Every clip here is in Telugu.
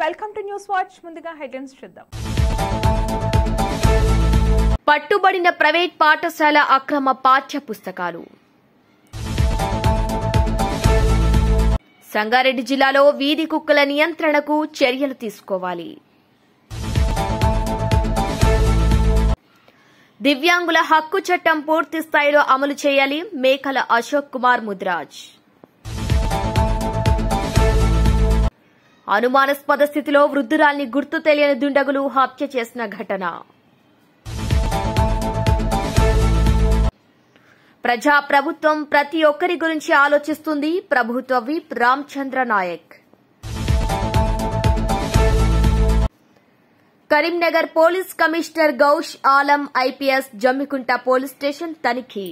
Welcome to news watch. ముందుగా హెడ్లైన్స్ చూద్దాం. పట్టుబడిన ప్రైవేట్ పాఠశాల అక్రమ పాఠ్య పుస్తకాలు. సంగారెడ్డి జిల్లాలో వీధి కుక్కల నియంత్రణకు చర్యలు తీసుకోవాలి. దివ్యాంగుల హక్కు చట్టం పూర్తి స్థాయిలో అమలు చేయాలి. మేకల అశోక్ కుమార్ ముద్రాజ్. అనుమానాస్పద స్థితిలో వృద్ధురాల్ని గుర్తు తెలియని దుండగులు హత్య చేసిన ఘటన. ప్రజాప్రభుత్వం ప్రతి ఒక్కరి గురించి ఆలోచిస్తుంది. ప్రభుత్వ whip Ramachandra Nayak. Karimnagar police commissioner Ghaus Alam IPS Jammikunta police station తనిఖీ.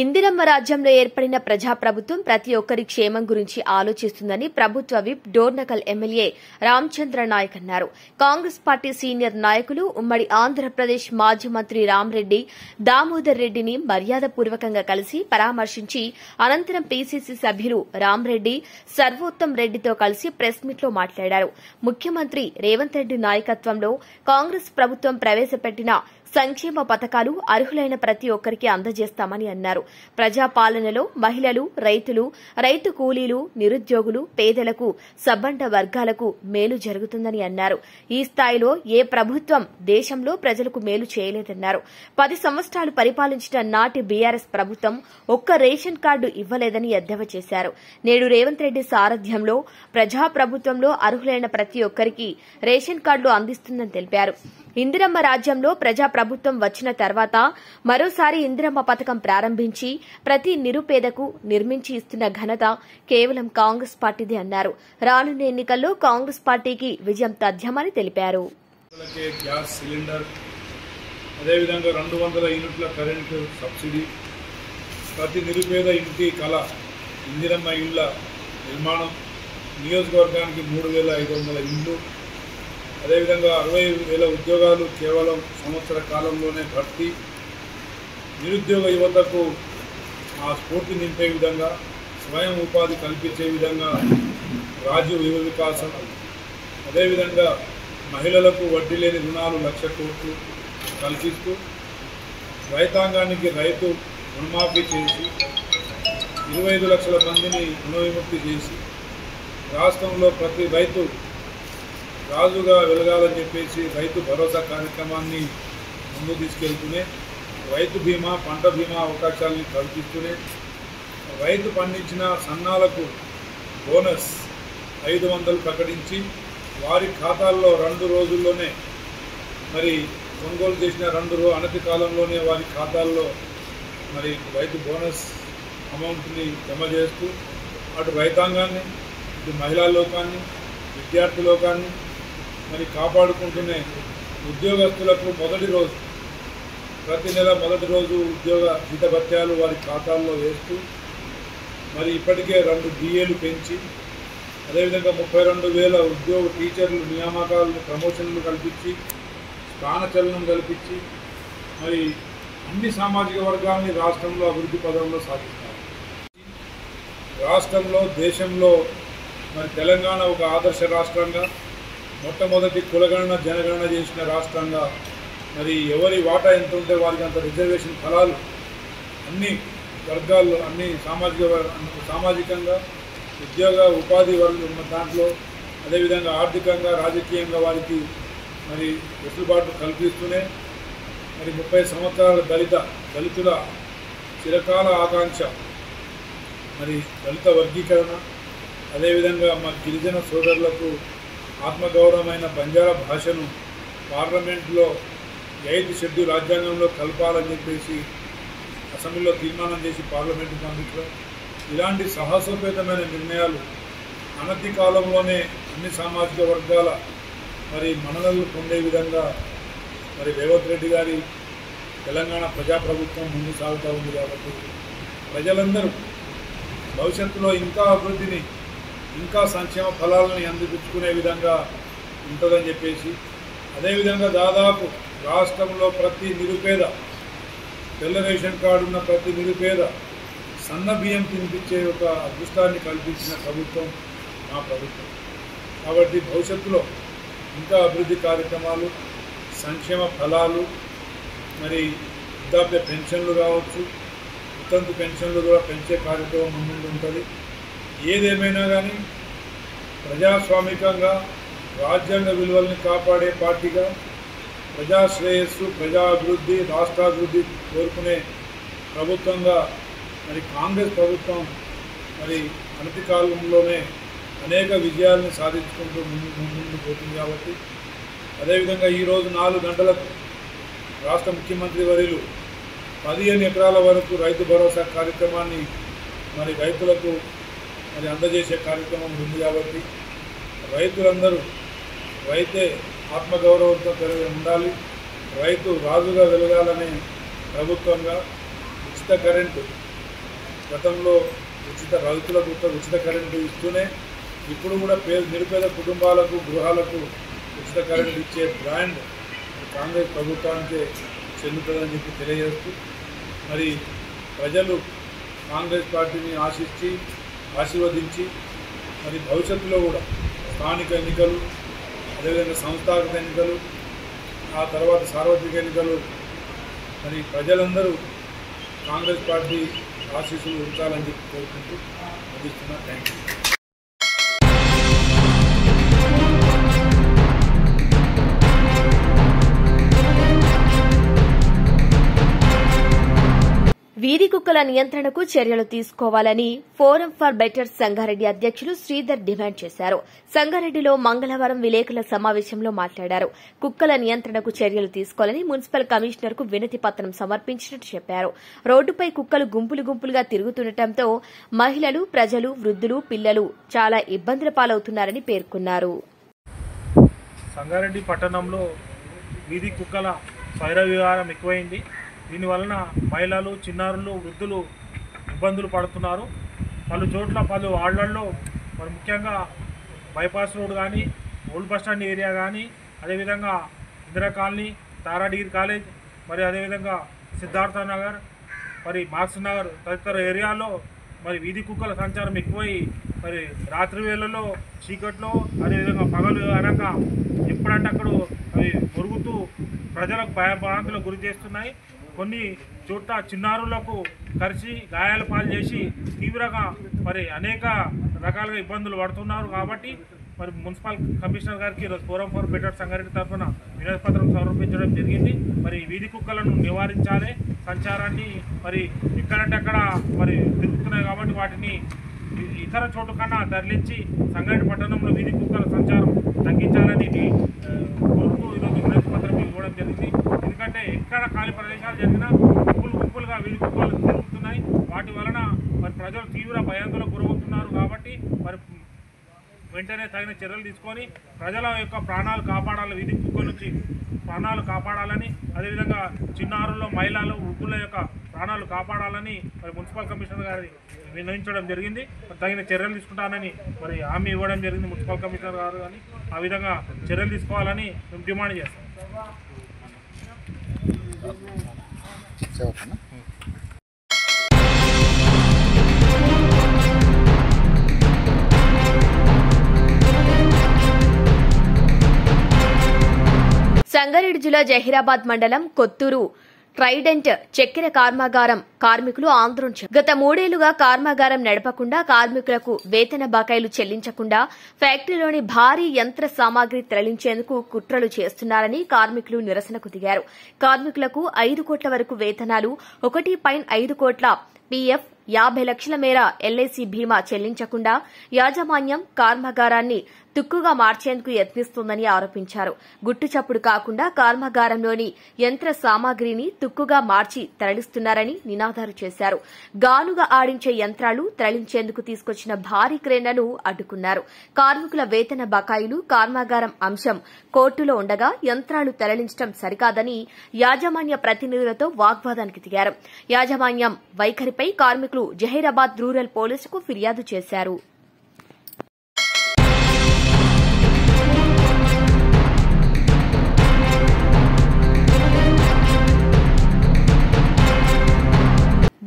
ఇందిరమ్మ రాజ్యంలో ఏర్పడిన ప్రజాప్రభుత్వం ప్రతి ఒక్కరి క్షేమం గురించి ఆలోచిస్తుందని ప్రభుత్వ విప్ డోర్నకల్ ఎమ్మెల్యే రామచంద్ర నాయక్ అన్నారు. కాంగ్రెస్ పార్టీ సీనియర్ నాయకులు ఉమ్మడి ఆంధ్రప్రదేశ్ మాజీ మంత్రి రామరెడ్డి దామోదర్ రెడ్డిని మర్యాదపూర్వకంగా కలిసి పరామర్శించి అనంతరం పీసీసీ సభ్యులు రామరెడ్డి సర్వోత్తం రెడ్డితో కలిసి ప్రెస్ మీట్లో మాట్లాడారు. ముఖ్యమంత్రి రేవంత్ రెడ్డి నాయకత్వంలో కాంగ్రెస్ ప్రభుత్వం ప్రవేశపెట్టిన సంక్షేమ పథకాలు అర్హులైన ప్రతి ఒక్కరికి అందజేస్తామని అన్నారు. ప్రజాపాలనలో మహిళలు, రైతులు, రైతు కూలీలు, నిరుద్యోగులు, పేదలకు, సబ్బండ వర్గాలకు మేలు జరుగుతుందని అన్నారు. ఈ స్థాయిలో ఏ ప్రభుత్వం దేశంలో ప్రజలకు మేలు చేయలేదన్నారు. 10 సంవత్సరాలు పరిపాలించిన నాటి బీఆర్ఎస్ ప్రభుత్వం ఒక్క రేషన్ కార్డు ఇవ్వలేదని ఎద్దేవా చేశారు. నేడు రేవంత్ రెడ్డి సారథ్యంలో ప్రజాప్రభుత్వంలో అర్హులైన ప్రతి ఒక్కరికి రేషన్ కార్డులు అందిస్తుందని తెలిపారు. ఇందిరమ్మ రాజ్యంలో ప్రజాప్రభుత్వం వచ్చిన తర్వాత మరోసారి ఇందిరమ్మ పథకం ప్రారంభించి ప్రతి నిరుపేదకు నిర్మించి ఇస్తున్న ఘనత కేవలం కాంగ్రెస్ పార్టీదే అన్నారు. రానున్న ఎన్నికల్లో కాంగ్రెస్ పార్టీకి విజయం తథ్యమని తెలిపారు. గ్యాస్ సిలిండర్, అదేవిధంగా 200 యూనిట్ల కరెంటు సబ్సిడీ, ప్రతి నిరుపేద ఇంటి కళ ఇందిరమ్మ ఇళ్ల నిర్మాణం, నియోజకవర్గానికి 3,500 ఇండ్లు, అదేవిధంగా 60,000 ఉద్యోగాలు కేవలం సంవత్సర కాలంలోనే భర్తీ, నిరుద్యోగ యువతకు ఆ స్ఫూర్తి నింపే విధంగా స్వయం ఉపాధి కల్పించే విధంగా రాజీవ్ యువ వికాసం, అదేవిధంగా మహిళలకు వడ్డీ లేని రుణాలు 1,00,000 కోట్లు కల్పిస్తూ రైతాంగానికి రైతు రుణమాఫీ చేసి 25 లక్షల మందిని రుణ విముక్తి చేసి రాష్ట్రంలో ప్రతి రైతు రాజుగా వెలగాలని చెప్పేసి రైతు భరోసా కార్యక్రమాన్ని ముందుకు తీసుకెళ్తూనే రైతు బీమా, పంట బీమా అవకాశాలను కల్పిస్తూనే రైతు పండించిన సన్నాలకు బోనస్ 500 ప్రకటించి వారి ఖాతాల్లో 2 రోజుల్లోనే మరి కొనుగోలు చేసిన అనతి కాలంలోనే వారి ఖాతాల్లో మరి రైతు బోనస్ అమౌంట్ని జమ చేస్తూ అటు రైతాంగాన్ని, ఇటు మహిళా లోకాన్ని, విద్యార్థి లోకాన్ని మరి కాపాడుకుంటూనే ఉద్యోగస్తులకు ప్రతి నెల మొదటి రోజు ఉద్యోగ జీతభత్యాలు వారి ఖాతాల్లో వేస్తూ మరి ఇప్పటికే 2 డిఏలు పెంచి అదేవిధంగా 32,000 టీచర్లు నియామకాలను ప్రమోషన్లు కల్పించి స్థానచలనం కల్పించి మరి అన్ని సామాజిక వర్గాలని రాష్ట్రంలో అభివృద్ధి పదంలో సాధిస్తారు. రాష్ట్రంలో, దేశంలో మరి తెలంగాణ ఒక ఆదర్శ రాష్ట్రంగా, మొట్టమొదటి కులగణన జనగణన చేసిన రాష్ట్రంగా మరి ఎవరి వాటా ఎంత ఉంటే వారికి అంత రిజర్వేషన్ ఫలాలు అన్ని వర్గాల్లో, అన్ని సామాజికంగా, ఉద్యోగ ఉపాధి ఉన్న దాంట్లో, అదేవిధంగా ఆర్థికంగా, రాజకీయంగా వారికి మరి వెసులుబాటు కల్పిస్తూనే మరి 30 సంవత్సరాల దళితుల చిరకాల ఆకాంక్ష మరి దళిత వర్గీకరణ, అదేవిధంగా మా గిరిజన సోదరులకు ఆత్మగౌరవమైన బంజారా భాషను పార్లమెంట్లో 8th షెడ్యూల్ రాజ్యాంగంలో కలపాలని చెప్పేసి అసెంబ్లీలో తీర్మానం చేసి పార్లమెంటు పంపించడం, ఇలాంటి సాహసోపేతమైన నిర్ణయాలు అనతి కాలంలోనే అన్ని సామాజిక వర్గాల మరి మన్ననలు పొందే విధంగా మరి రేవంత్ రెడ్డి గారి తెలంగాణ ప్రజాప్రభుత్వం ముందుకు సాగుతూ ఉంది. కాబట్టి ప్రజలందరూ భవిష్యత్తులో ఇంకా అభివృద్ధిని, ఇంకా సంక్షేమ ఫలాలను అందిపుచ్చుకునే విధంగా ఉంటుందని చెప్పేసి, అదేవిధంగా దాదాపు రాష్ట్రంలో ప్రతి నిరుపేద, తెల్ల రేషన్ కార్డు ఉన్న ప్రతి నిరుపేద సన్న బియ్యం తినిపించే ఒక అదృష్టాన్ని కల్పించిన ప్రభుత్వం మా ప్రభుత్వం. కాబట్టి భవిష్యత్తులో ఇంకా అభివృద్ధి కార్యక్రమాలు, సంక్షేమ ఫలాలు, మరి వృద్ధాప్య పెన్షన్లు కావచ్చు, వితంతు పెన్షన్లు కూడా పెంచే కార్యక్రమం ముందు ఉంటుంది. ఏదేమైనా కానీ ప్రజాస్వామికంగా రాజ్యాంగ విలువల్ని కాపాడే పార్టీగా, ప్రజాశ్రేయస్సు, ప్రజాభివృద్ధి, రాష్ట్రాభివృద్ధి కోరుకునే ప్రభుత్వంగా మరి కాంగ్రెస్ ప్రభుత్వం మరి అనతి కాలంలోనే అనేక విజయాలను సాధించుకుంటూ ముందు పోతుంది. కాబట్టి అదేవిధంగా ఈరోజు 4 గంటలకు రాష్ట్ర ముఖ్యమంత్రి వర్యులు 15 ఎకరాల వరకు రైతు భరోసా కార్యక్రమాన్ని మరి రైతులకు మరి అందజేసే కార్యక్రమం ఉంది. కాబట్టి రైతులందరూ రైతే ఆత్మగౌరవంతో ఉండాలి, రైతు రాజుగా వెలగాలనే ప్రభుత్వంగా ఉచిత కరెంటు, గతంలో రైతులకు ఉచిత కరెంటు ఇస్తూనే ఇప్పుడు కూడా నిరుపేద కుటుంబాలకు, గృహాలకు ఉచిత కరెంటు ఇచ్చే బ్రాండ్ కాంగ్రెస్ ప్రభుత్వానికే చెందుతుందని చెప్పి తెలియజేస్తూ, మరి ప్రజలు కాంగ్రెస్ పార్టీని ఆశీర్వదించి మరి భవిష్యత్తులో కూడా స్థానిక ఎన్నికలు, అదేవిధంగా సంస్థాగత ఎన్నికలు, ఆ తర్వాత సార్వత్రిక ఎన్నికలు మరి ప్రజలందరూ కాంగ్రెస్ పార్టీ ఆశీస్సులు ఉంచాలని చెప్పి కోరుకుంటూ అందిస్తున్నా. Thank you. వీధి కుక్కల నియంత్రణకు చర్యలు తీసుకోవాలని ఫోరం ఫర్ బెటర్ సంగారెడ్డి అధ్యక్షులు శ్రీధర్ డిమాండ్ చేశారు. సంగారెడ్డిలో మంగళవారం విలేకరుల సమావేశంలో మాట్లాడారు. కుక్కల నియంత్రణకు చర్యలు తీసుకోవాలని మున్సిపల్ కమిషనర్ కు వినతి పత్రం సమర్పించినట్టు చెప్పారు. రోడ్డుపై కుక్కలు గుంపులుగా తిరుగుతుండటంతో మహిళలు, ప్రజలు, వృద్ధులు, పిల్లలు చాలా ఇబ్బందుల పాలవుతున్నారని పేర్కొన్నారు. సంగారెడ్డి పట్టణంలో వీధి కుక్కల స్వైర విహారం ఎక్కువైంది. దీనివలన మహిళలు, చిన్నారులు, వృద్ధులు ఇబ్బందులు పడుతున్నారు. పలు వార్డులలో మరి ముఖ్యంగా బైపాస్ రోడ్ కానీ, ఓల్డ్ బస్టాండ్ ఏరియా కానీ, అదేవిధంగా ఇందిరా కాలనీ, తారా డిగ్రీ కాలేజ్, మరి అదేవిధంగా సిద్ధార్థ నగర్, మరి మార్క్స్ నగర్ తదితర ఏరియాలో మరి వీధి కుక్కల సంచారం ఎక్కువై మరి రాత్రి వేళల్లో చీకట్లో, అదేవిధంగా పగలు అనక ఎప్పుడంటే అక్కడ అవి మురుగుతూ ప్రజలకు భయభ్రాంతులకు గురి చేస్తున్నాయి. కొన్ని చోట్ల చిన్నారులకు కరిచి గాయాల పాలు చేసి తీవ్రంగా మరి అనేక రకాలుగా ఇబ్బందులు పడుతున్నారు. కాబట్టి మరి మున్సిపల్ కమిషనర్ గారికి ఈరోజు ఫోరం ఫర్ బెటర్ సంగారెడ్డి తరఫున వినతి పత్రం సమర్పించడం జరిగింది. మరి వీధి కుక్కలను నివారించాలి, సంచారాన్ని మరి ఎక్కడంటే అక్కడ మరి తిరుగుతున్నాయి కాబట్టి వాటిని ఇతర చోటు కన్నా తరలించి సంగారెడ్డి పట్టణంలో వీధి కుక్కల సంచారం తగ్గించాలని కోరుతూ ఈరోజు వినతి పత్రం ఇవ్వడం జరిగింది. ఎందుకంటే ఎక్కడ ఖాళీ ప్రదేశాలు జరిగినా గుంపులుగా వీధి కుక్కలు తిరుగుతున్నాయి. వాటి వలన మరి ప్రజలు తీవ్ర భయాందోళనకు గురవుతున్నారు. కాబట్టి మరి వెంటనే తగిన చర్యలు తీసుకొని ప్రజల యొక్క ప్రాణాలు కాపాడాలి, వీధి కుక్కల నుంచి ప్రాణాలు కాపాడాలని, అదేవిధంగా చిన్నారుల్లో, మహిళలు, వృద్ధుల యొక్క ప్రాణాలు కాపాడాలని మరి మున్సిపల్ కమిషనర్ గారి విన్నవించడం జరిగింది. తగిన చర్యలు తీసుకుంటానని మరి హామీ ఇవ్వడం జరిగింది మున్సిపల్ కమిషనర్ గారు. కానీ ఆ విధంగా చర్యలు తీసుకోవాలని మేము డిమాండ్ చేస్తాం. సంగారెడ్డి జిల్లా జహీరాబాద్ మండలం కొత్తూరు ట్రైడెంట్ చక్కెర కర్మాగారం కార్మికులు ఆందోళన గత 3 ఏళ్లుగా కర్మాగారం నడపకుండా, కార్మికులకు వేతన బకాయిలు చెల్లించకుండా, ఫ్యాక్టరీలోని భారీ యంత్ర సామాగ్రి తరలించేందుకు కుట్రలు చేస్తున్నారని కార్మికులు నిరసనకు దిగారు. కార్మికులకు 5 కోట్ల వరకు వేతనాలు, 1.5 కోట్ల పీఎఫ్, 50 లక్షల మేర ఎల్ఐసి బీమా చెల్లించకుండా యాజమాన్యం కర్మాగారాన్ని తుక్కుగా మార్చేందుకు యత్నిస్తోందని ఆరోపించారు. గుట్టుచప్పుడు కాకుండా కర్మాగారంలోని యంత్ర సామాగ్రిని తుక్కుగా మార్చి తరలిస్తున్నారని నినాదాలు చేశారు. గానుగా ఆడించే యంత్రాలు తరలించేందుకు తీసుకొచ్చిన భారీ క్రేన్లను అడ్డుకున్నారు. కార్మికుల వేతన బకాయిలు, కర్మాగారం అంశం కోర్టులో ఉండగా యంత్రాలు తరలించడం సరికాదని యాజమాన్య ప్రతినిధులతో వాగ్వాదానికి దిగారు. యాజమాన్యం వైఖరిపై కార్మికులు జహీరాబాద్ రూరల్ పోలీసుకు ఫిర్యాదు చేశారు.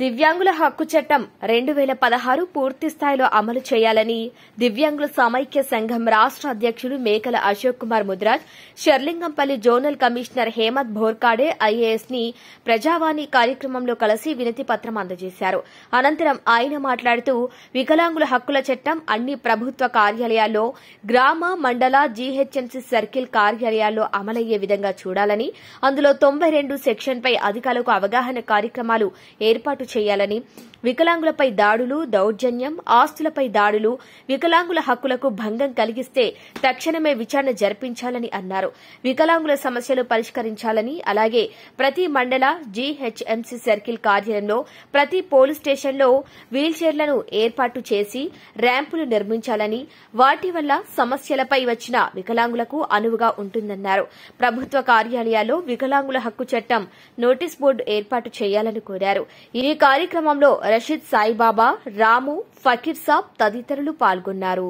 దివ్యాంగుల హక్కు చట్టం 2016 పూర్తి స్థాయిలో అమలు చేయాలని దివ్యాంగుల సమైక్య సంఘం రాష్ట్ర అధ్యక్షుడు Mekala Ashok Kumar Mudiraj Serilingampally zonal commissioner Hemant Bhorkade IAS ని ప్రజావాణి కార్యక్రమంలో కలిసి వినతి పత్రం అందజేశారు. అనంతరం ఆయన మాట్లాడుతూ వికలాంగుల హక్కుల చట్టం అన్ని ప్రభుత్వ కార్యాలయాల్లో, గ్రామ, మండల, జీహెచ్ఎంసీ సర్కిల్ కార్యాలయాల్లో అమలయ్యే విధంగా చూడాలని, అందులో 92 సెక్షన్పై అధికారులకు అవగాహన కార్యక్రమాలు ఏర్పాటు చేయాలని, వికలాంగులపై దాడులు, దౌర్జన్యం, ఆస్తులపై దాడులు, వికలాంగుల హక్కులకు భంగం కలిగిస్తే తక్షణమే విచారణ జరిపించాలని అన్నారు. వికలాంగుల సమస్యలు పరిష్కరించాలని, అలాగే ప్రతి మండల, జీహెచ్ఎంసీ సర్కిల్ కార్యాలయంలో, ప్రతి పోలీస్ స్టేషన్లో వీల్చైర్లను ఏర్పాటు చేసి ర్యాంపులు నిర్మించాలని, వాటి వల్ల సమస్యలపై వచ్చిన వికలాంగులకు అనువుగా ఉంటుందన్నారు. ప్రభుత్వ కార్యాలయాల్లో వికలాంగుల హక్కు చట్టం నోటీస్ బోర్డు ఏర్పాటు చేయాలని కోరారు. ఈ కార్యక్రమంలో రషీద్ సాయిబాబా, రాము, ఫకీర్ సాబ్ తదితరులు పాల్గొన్నారు.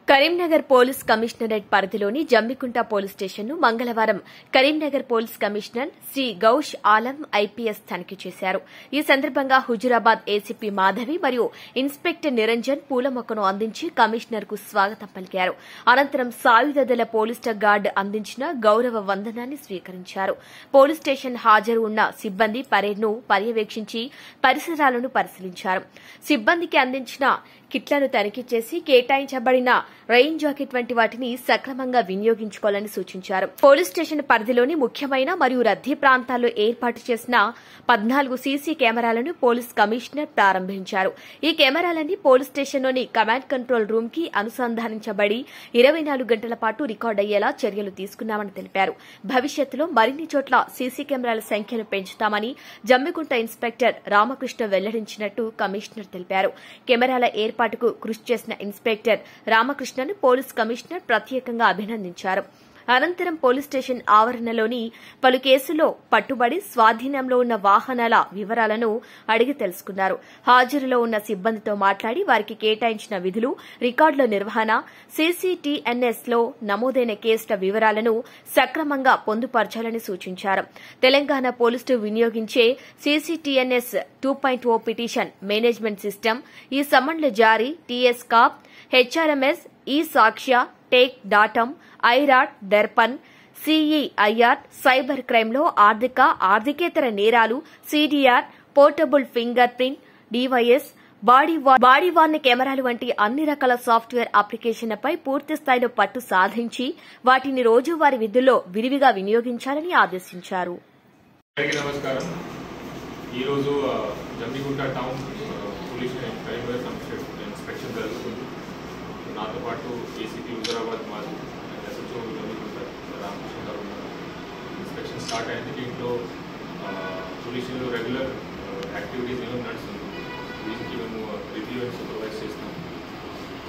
కరీంనగర్ పోలీస్ కమిషనరేట్ పరిధిలోని జమ్మికుంట పోలీస్ స్టేషన్ను మంగళవారం Karimnagar police commissioner Shri Ghaus Alam IPS తనిఖీ చేశారు. ఈ సందర్భంగా హుజురాబాద్ ఏసీపీ మాధవి మరియు ఇన్స్పెక్టర్ నిరంజన్ పూల మొక్కను అందించి కమిషనర్ కు స్వాగతం పలికారు. అనంతరం సాయుధ దళ పోలీస్ గార్డు అందించిన గౌరవ వందనాన్ని స్వీకరించారు. పోలీస్ స్టేషన్ హాజరు ఉన్న సిబ్బంది పరేడ్ను పర్యవేక్షించి పరిసరాలను పరిశీలించారు. సిబ్బందికి అందించిన కిట్లను తనిఖీ చేసి కేటాయించబడిన రెయిన్ జాకెట్ వంటి వాటిని సక్రమంగా వినియోగించుకోవాలని సూచించారు. పోలీస్ స్టేషన్ పరిధిలోని ముఖ్యమైన మరియు రద్దీ ప్రాంతాల్లో ఏర్పాటు చేసిన 14 సీసీ కెమెరాలను పోలీస్ కమిషనర్ ప్రారంభించారు. ఈ కెమెరాలన్నీ పోలీస్ స్టేషన్లోని కమాండ్ కంట్రోల్ రూమ్ కి అనుసంధానించబడి 24 గంటల పాటు రికార్డయ్యేలా చర్యలు తీసుకున్నామని తెలిపారు. భవిష్యత్తులో మరిన్ని చోట్ల సీసీ కెమెరాల సంఖ్యను పెంచుతామని జమ్మికుంట ఇన్స్పెక్టర్ రామకృష్ణ వెల్లడించినట్టు కమిషనర్ తెలిపారు. కెమెరాల ఏర్పాటుకు కృషి చేసిన ఇన్స్పెక్టర్ రామకృష్ణను పోలీస్ కమిషనర్ ప్రత్యేకంగా అభినందించారు. అనంతరం పోలీస్ స్టేషన్ ఆవరణలోని పలు కేసుల్లో పట్టుబడి స్వాధీనంలో ఉన్న వాహనాల వివరాలను అడిగి తెలుసుకున్నారు. హాజరులో ఉన్న సిబ్బందితో మాట్లాడి వారికి కేటాయించిన విధులు, రికార్డుల నిర్వహణ, సీసీటీఎన్ఎస్ లో నమోదైన కేసుల వివరాలను సక్రమంగా పొందుపరచాలని సూచించారు. తెలంగాణ పోలీసులు వినియోగించే సీసీటీఎన్ఎస్ 2.0 పిటిషన్ మేనేజ్మెంట్ సిస్టమ్, ఈ సమన్ల జారీ, TS COP, HRMS, e Sakshya, టేక్ డాటం, ఐరాట్, దర్పణ్, సిఈఐఆర్, సైబర్ క్రైమ్లో ఆర్థికేతర నేరాలు, CDR, portable fingerprint, devices, body worn కెమెరాలు వంటి అన్ని రకాల సాఫ్ట్వేర్ అప్లికేషన్లపై పూర్తి స్థాయిలో పట్టు సాధించి వాటిని రోజువారీ విధుల్లో విరివిగా వినియోగించాలని ఆదేశించారు. నమస్కారం. ఈరోజు జమ్మిగుంట టౌన్ పోలీస్ ఇన్స్పెక్షన్ జరుగుతుంది. నాతో పాటు ఏసీపీ హుజురాబాద్ మాది, ఎస్హెచ్ఓ జమ్మిగుంట రామకృష్ణ గారు ఉన్నారు. ఇన్స్పెక్షన్ స్టార్ట్ అయింది. దీంట్లో పోలీసులు రెగ్యులర్ యాక్టివిటీస్ ఏమో నడుస్తుంది. వీటికి మేము రివ్యూ అండ్ సూపర్వైజ్ చేస్తాం.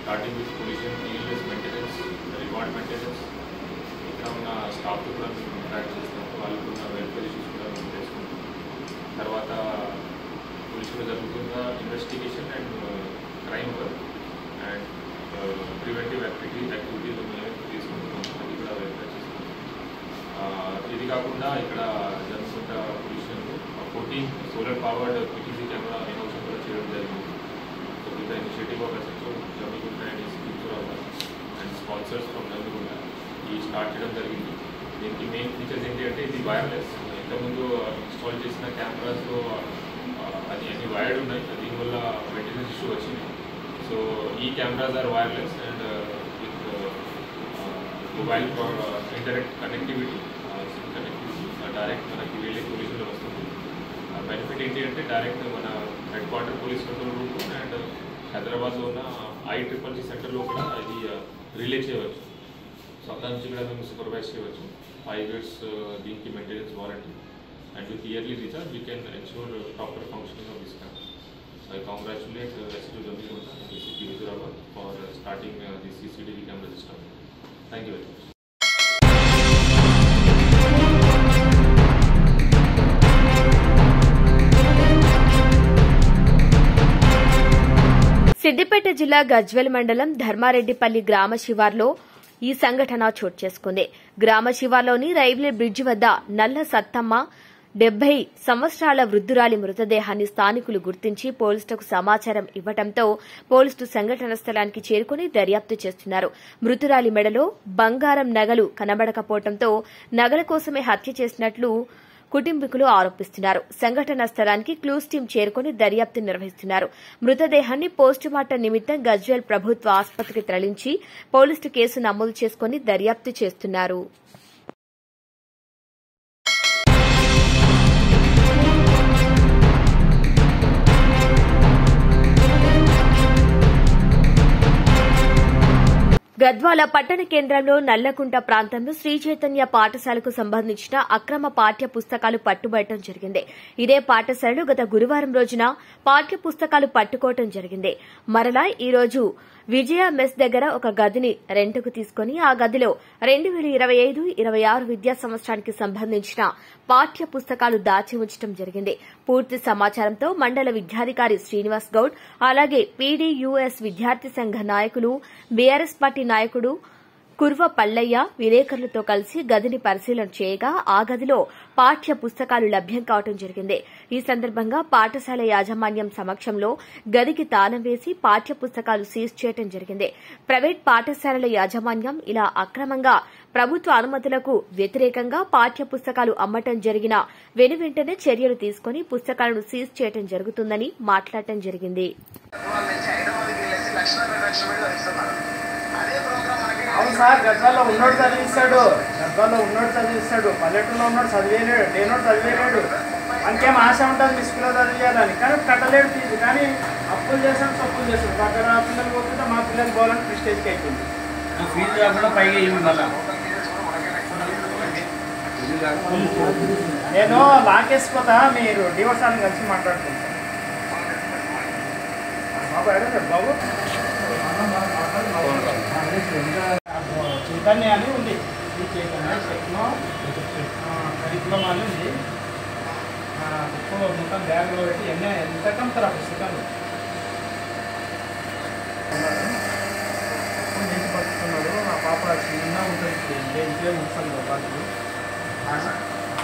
Starting with pollution, illness maintenance, reward maintenance, ఇక్కడ ఉన్న స్టాఫ్తో కూడా మేము ఇంటరాక్ట్ చేస్తాం. వాళ్ళకు ఉన్న వెల్ఫేర్ ఇష్యూస్ కూడా మేము చేసుకుంటాం. తర్వాత పోలీసులు జరుగుతున్న investigation and crime work and preventive యాక్టివిటీలు మేము తీసుకుంటున్నాం. అది కూడా వెరిఫై చేసుకుంటాం. ఇది కాకుండా ఇక్కడ జరుగుతున్న పొల్యూషన్లో 14 solar powered PTC camera invention కూడా చేయడం జరిగింది. So with the initiative of SHO Jammikunta and and sponsors from Jammikunta ఈ స్టార్ట్ చేయడం జరిగింది. దీనికి మెయిన్ ఫీచర్స్ ఏంటి అంటే ఇది వైర్లెస్. ఇంతకుముందు ఇన్స్టాల్ చేసిన కెమెరాస్లో అది అన్ని వైర్డ్ ఉన్నాయి. దీనివల్ల మెయింటెనెన్స్ ఇష్యూ వచ్చింది. సో ఈ cameras are wireless and with mobile for internet connectivity, direct మనకి వెళ్ళే పోలీసులు వస్తుంది. బెనిఫిట్ ఏంటి అంటే డైరెక్ట్ మన headquarter police control room and హైదరాబాద్లో ఉన్న ICCC సెంటర్లో కూడా ఇది రిలే చేయవచ్చు. సో అక్కడ నుంచి కూడా మేము సూపర్వైజ్ చేయవచ్చు. 5 years దీనికి maintenance warranty and with yearly recharge we can ensure proper functioning of this camera. I congratulate SHO Jamigunta and DCP Huzurabad for starting the CCTV camera system. Thank you very much. Siddipet జిల్లా గజ్వేల్ మండలం ధర్మారెడ్డిపల్లి గ్రామ శివార్లో ఈ సంఘటన చోటు చేసుకుంది. గ్రామ శివార్లోని రైల్వే బ్రిడ్జి వద్ద నల్ల సత్తమ్మ 70 సంవత్సరాల వృద్ధురాలి మృతదేహాన్ని స్థానికులు గుర్తించి పోలీసులకు సమాచారం ఇవ్వడంతో పోలీసులు సంఘటన స్థలానికి చేరుకుని దర్యాప్తు చేస్తున్నారు. మృతురాలి మెడలో బంగారం నగలు కనబడకపోవడంతో నగల కోసమే హత్య చేసినట్లు కుటుంబీకులు ఆరోపిస్తున్నారు. సంఘటన స్థలానికి క్లూస్ టీం చేరుకుని దర్యాప్తు నిర్వహిస్తున్నారు. మృతదేహాన్ని పోస్టుమార్టం నిమిత్తం గజ్వేల్ ప్రభుత్వ ఆసుపత్రికి తరలించి పోలీసులు కేసు నమోదు చేసుకుని దర్యాప్తు చేస్తున్నారు. గద్వాల పట్టణ కేంద్రంలో నల్లకుంట ప్రాంతంలో శ్రీ చైతన్య పాఠశాలకు సంబంధించిన అక్రమ పాఠ్య పుస్తకాలు పట్టుబడటం జరిగింది. ఇదే పాఠశాలలో గత గురువారం రోజున పాఠ్య పుస్తకాలు పట్టుకోవడం జరిగింది. మరలా ఈ రోజు విజయ మెస్ దగ్గర ఒక గదిని రెంటుకు తీసుకుని ఆ గదిలో 2025-26 విద్యా సంవత్సరానికి సంబంధించిన పాఠ్య పుస్తకాలు దాచి ఉంచడం జరిగింది. పూర్తి సమాచారంతో మండల విద్యాధికారి శ్రీనివాస్ గౌడ్, అలాగే పీడీయూఎస్ విద్యార్థి సంఘ నాయకులు, బీఆర్ఎస్ పార్టీ నాయకుడు కుర్వ పల్లయ్య విలేకరులతో కలిసి గదిని పరిశీలన చేయగా ఆ గదిలో పాఠ్య పుస్తకాలు లభ్యం కావడం జరిగింది. ఈ సందర్భంగా పాఠశాల యాజమాన్యం సమక్షంలో గదికి తాళం వేసి పాఠ్య పుస్తకాలు సీజ్ చేయడం జరిగింది. ప్రైవేట్ పాఠశాలల యాజమాన్యం ఇలా అక్రమంగా ప్రభుత్వ అనుమతులకు వ్యతిరేకంగా పాఠ్య పుస్తకాలు అమ్మటం జరిగిన వెనువెంటనే చర్యలు తీసుకుని పుస్తకాలను సీజ్ చేయడం జరుగుతుందని మాట్లాడటం జరిగింది. అవును సార్, గద్వాల్లో ఉన్నోడు చదివిస్తాడు, పల్లెటూరులో ఉన్నోడు చదివేలేడు, లేనోడు చదివేలేడు. మనకేం ఆశ ఉంటుంది మీ స్కూల్లో చదివేయాలని, కానీ కట్టలేడు ఫీజు. కానీ అప్పులు చేస్తాడు, తప్పులు చేస్తాడు. అక్కడ పిల్లలు పోతుంటే మా పిల్లలు పోవాలని ప్రిస్టేజ్కి అయిపోయింది. ఫీజు కాకుండా పైగా ఏమి మళ్ళా నేను లాకేసిపోతా, మీరు డివోర్సాన్ని కలిసి మాట్లాడుకుంటాను. బాబు అడగండి బాబు. చైతన్య అని ఉంది, ఈ చైతన్య టెక్నో కరికులం అని ఉంది. బుక్లో మొత్తం బ్యాగ్లో పెట్టి ఎంత కమ్ముతారు ఆ పుస్తకాలు నేను పడుతున్నాడు. నా పాప చిన్న ఉంటుంది, ఇంట్లో ఉంచాను వాళ్ళు.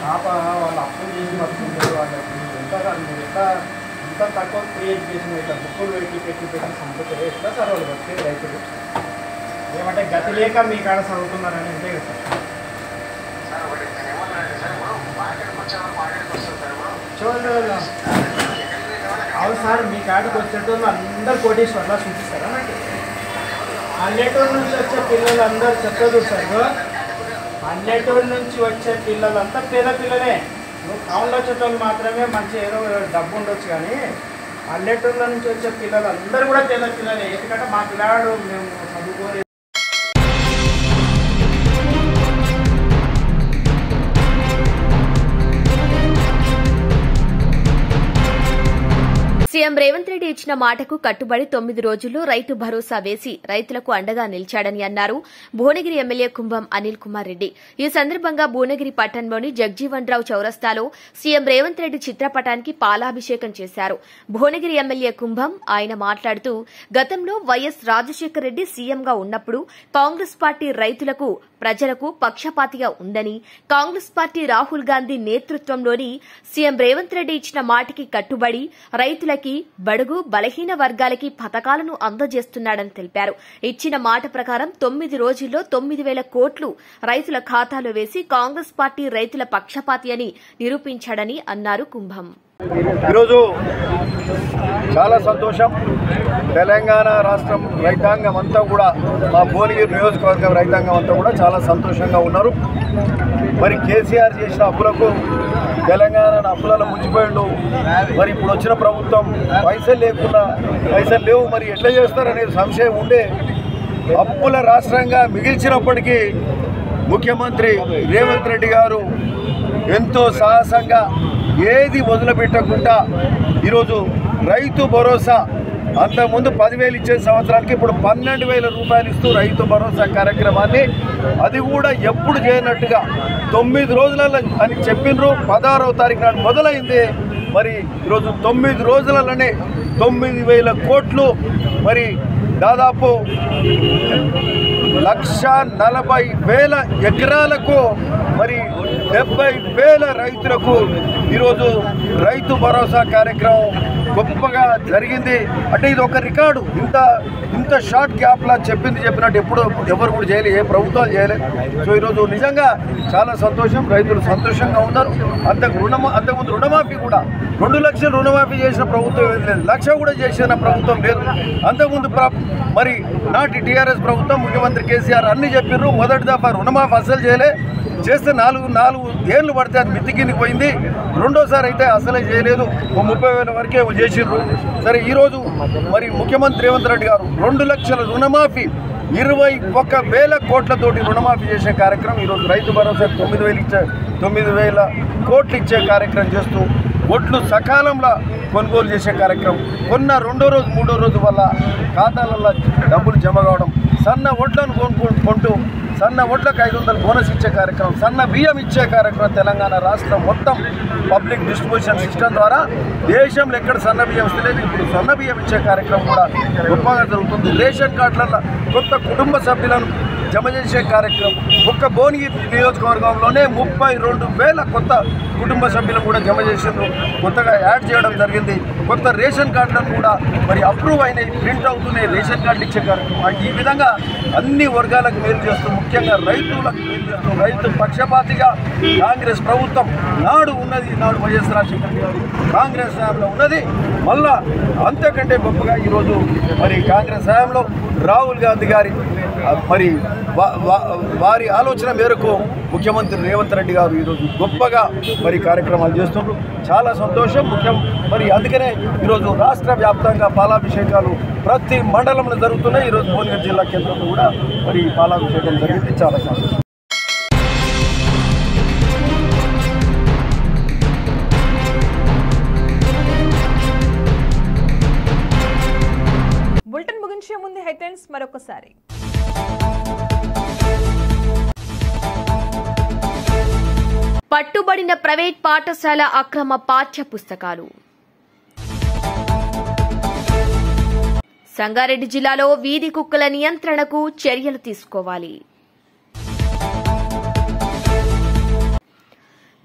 పాప వాళ్ళు అప్పులు చేసి పడుతుంటారు. వాళ్ళకి ఎంత తక్కువ ఫ్రీ ఎడ్యుకేషన్ అయితే బుక్కులు పెట్టి సంపతే ఎట్లా సార్ వాళ్ళు బతికేది రైతులు? ఏమంటే గతి లేక మీ కాడ చదువుతున్నారని అంతే కదా సార్. చూడండి, అవును సార్, మీ కాడికి వచ్చేటోళ్ళు అందరు కోటేశ్వర్లా చూపిస్తారా? నాకు పల్లెటూరు నుంచి వచ్చే పిల్లలు అందరూ చెప్పదు సార్. పల్లెటూరు నుంచి వచ్చే పిల్లలంతా పేద పిల్లలే. టౌన్లో వచ్చేటోళ్ళు మాత్రమే మంచి ఏదో డబ్బు ఉండొచ్చు, కానీ పల్లెటూరులో నుంచి వచ్చే పిల్లలు అందరూ కూడా పేద పిల్లలే. ఎందుకంటే మా పిల్లాడు మేము చదువుకోలేదు. సీఎం రేవంత్ రెడ్డి ఇచ్చిన మాటకు కట్టుబడి 9 రోజుల్లో రైతు భరోసా వేసి రైతులకు అండగా నిలిచాడని అన్నారు భువనగిరి ఎమ్మెల్యే కుంభం అనిల్ కుమార్ రెడ్డి. ఈ సందర్భంగా భువనగిరి పట్టణంలోని జగ్జీవన్ రావు చౌరస్తాలో సీఎం రేవంత్ రెడ్డి చిత్రపటానికి పాలాభిషేకం చేశారు. భువనగిరి ఎమ్మెల్యే కుంభం ఆయన మాట్లాడుతూ, గతంలో వైఎస్ రాజశేఖర రెడ్డి సీఎంగా ఉన్నప్పుడు కాంగ్రెస్ పార్టీ రైతులకు, ప్రజలకు పక్షపాతిగా ఉందని, కాంగ్రెస్ పార్టీ రాహుల్ గాంధీ నేతృత్వంలోని సీఎం రేవంత్ రెడ్డి ఇచ్చిన మాటకి కట్టుబడి రైతులకి, బడుగు బలహీన వర్గాలకి పథకాలను అందజేస్తున్నాడని తెలిపారు. ఇచ్చిన మాట ప్రకారం 9 రోజుల్లో 9,000 కోట్లు రైతుల ఖాతాలో వేసి కాంగ్రెస్ పార్టీ రైతుల పక్షపాతి అని నిరూపించాడని అన్నారు కుంభం. ఈరోజు చాలా సంతోషం. తెలంగాణ రాష్ట్రం రైతాంగం అంతా కూడా, మా భువనగిరి నియోజకవర్గం రైతాంగం అంతా కూడా చాలా సంతోషంగా ఉన్నారు. మరి కేసీఆర్ చేసిన అప్పులకు తెలంగాణ అప్పులలో ముంచిపోయిండు. మరి ఇప్పుడు వచ్చిన ప్రభుత్వం పైసలు లేవు, మరి ఎట్లా చేస్తారనేది సంశయం ఉండే అప్పుల రాష్ట్రంగా మిగిల్చినప్పటికీ ముఖ్యమంత్రి రేవంత్ రెడ్డి గారు ఎంతో సాహసంగా ఏది వదిలిపెట్టకుండా ఈరోజు రైతు భరోసా అంతకుముందు 10,000 ఇచ్చే సంవత్సరానికి ఇప్పుడు 12,000 రూపాయలు ఇస్తూ రైతు భరోసా కార్యక్రమాన్ని అది కూడా ఎప్పుడు చేయనట్టుగా 9 రోజులలో అని చెప్పిండ్రు. 16వ తారీఖు నాడు మొదలైంది. మరి ఈరోజు 9 రోజులలోనే 9,000 కోట్లు, మరి దాదాపు 1,40,000 ఎకరాలకు, మరి 70,000 రైతులకు ఈరోజు రైతు భరోసా కార్యక్రమం గొప్పగా జరిగింది. అంటే ఇది ఒక రికార్డు. ఇంత షార్ట్ గ్యాప్లా చెప్పినట్టు ఎప్పుడు ఎవరు కూడా చేయలేదు, ఏ ప్రభుత్వాలు చేయలేదు. సో ఈరోజు నిజంగా చాలా సంతోషం, రైతులు సంతోషంగా ఉన్నారు. అంతకుముందు రుణమాఫీ కూడా 2 లక్షలు రుణమాఫీ చేసిన ప్రభుత్వం ఏది లేదు, 1,00,000 కూడా చేసిన ప్రభుత్వం లేదు. అంతకుముందు మరి నాటి టీఆర్ఎస్ ప్రభుత్వం, ముఖ్యమంత్రి కేసీఆర్ అన్ని చెప్పారు. మొదటి దఫా రుణమాఫీ అసలు చేస్తే 4 ఏళ్ళు పడితే అది మితికిందికి పోయింది. రెండోసారి అయితే అసలే చేయలేదు, 30,000 వరకే చేసిండ్రు. సరే ఈరోజు మరి ముఖ్యమంత్రి రేవంత్ రెడ్డి గారు 2 లక్షల రుణమాఫీ 21,000 కోట్లతోటి రుణమాఫీ చేసే కార్యక్రమం, ఈరోజు రైతు భరోసా 9,000 కోట్లు ఇచ్చే కార్యక్రమం చేస్తూ ఒడ్లు సకాలంలో కొనుగోలు చేసే కార్యక్రమం, కొన్న 2వ రోజు 3వ రోజు వల్ల ఖాతాలలో డబ్బులు జమ కావడం, సన్న ఒడ్లను కొంటూ సన్న ఒడ్లకు 500 బోనస్ ఇచ్చే కార్యక్రమం, సన్న బియ్యం ఇచ్చే కార్యక్రమం తెలంగాణ రాష్ట్రం మొత్తం పబ్లిక్ డిస్ట్రిబ్యూషన్ సిస్టమ్ ద్వారా దేశంలో ఎక్కడ సన్న బియ్యం వస్తలేదు. ఇప్పుడు సన్న బియ్యం ఇచ్చే కార్యక్రమం కూడా గొప్పగా జరుగుతుంది. రేషన్ కార్డులలో కొత్త కుటుంబ సభ్యులను జమ చేసే కార్యక్రమం, ఒక్క భువనగిరి నియోజకవర్గంలోనే 32,000 కొత్త కుటుంబ సభ్యులను కూడా జమ చేసిండ్రు, కొత్తగా యాడ్ చేయడం జరిగింది. కొత్త రేషన్ కార్డులను కూడా మరి అప్రూవ్ అయినాయి, ప్రింట్ అవుతున్నాయి, రేషన్ కార్డులు ఇచ్చే కార్యక్రమం. ఈ విధంగా అన్ని వర్గాలకు మేలు చేస్తూ, ముఖ్యంగా రైతులకు మేలు చేస్తూ, రైతు పక్షపాతిగా కాంగ్రెస్ ప్రభుత్వం నాడు ఉన్నది. నాడు వైఎస్ రాజశేఖర గారు కాంగ్రెస్ హయాంలో ఉన్నది. మళ్ళా అంతకంటే గొప్పగా ఈరోజు మరి కాంగ్రెస్ హయాంలో రాహుల్ గాంధీ గారి మరి వారి ఆలోచన మేరకు ముఖ్యమంత్రి రేవంత్ రెడ్డి గారు ఈరోజు గొప్పగా మరి కార్యక్రమాలు చేస్తున్నారు. చాలా సంతోషం. మరి అందుకనే ఈరోజు రాష్ట్ర వ్యాప్తంగా పాలాభిషేకాలు ప్రతి మండలంలో జరుగుతున్నాయి. ఈరోజు భువనగిరి జిల్లా కేంద్రంలో కూడా మరి పాలాభిషేకం జరిగింది. చాలా సంతోషం. బులెటిన్ ముగించే ముందు హెడ్లైన్స్ మరొకసారి. పట్టుబడిన ప్రైవేట్ పాఠశాల అక్రమ పాఠ్య పుస్తకాలు. సంగారెడ్డి జిల్లాలో వీధి కుక్కల నియంత్రణకు చర్యలు తీసుకోవాలి.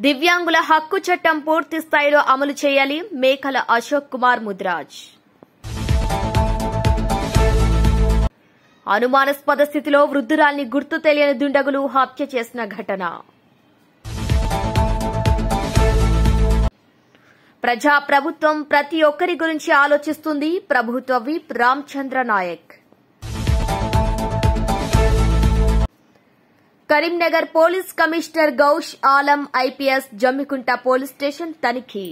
దివ్యాంగుల హక్కు చట్టం పూర్తి స్థాయిలో అమలు చేయాలి. మేకల అశోక్ కుమార్ ముద్రాజ్. అనుమానాస్పద స్థితిలో వృద్ధురాల్ని గుర్తు తెలియని దుండగులు హత్య చేసిన ఘటన. ప్రజాప్రభుత్వం ప్రతి ఒక్కరి గురించి ఆలోచిస్తుంది. ప్రభుత్వ whip Ramachandra Nayak. Karimnagar police commissioner Ghaus Alam IPS Jammikunta police station తనిఖీ.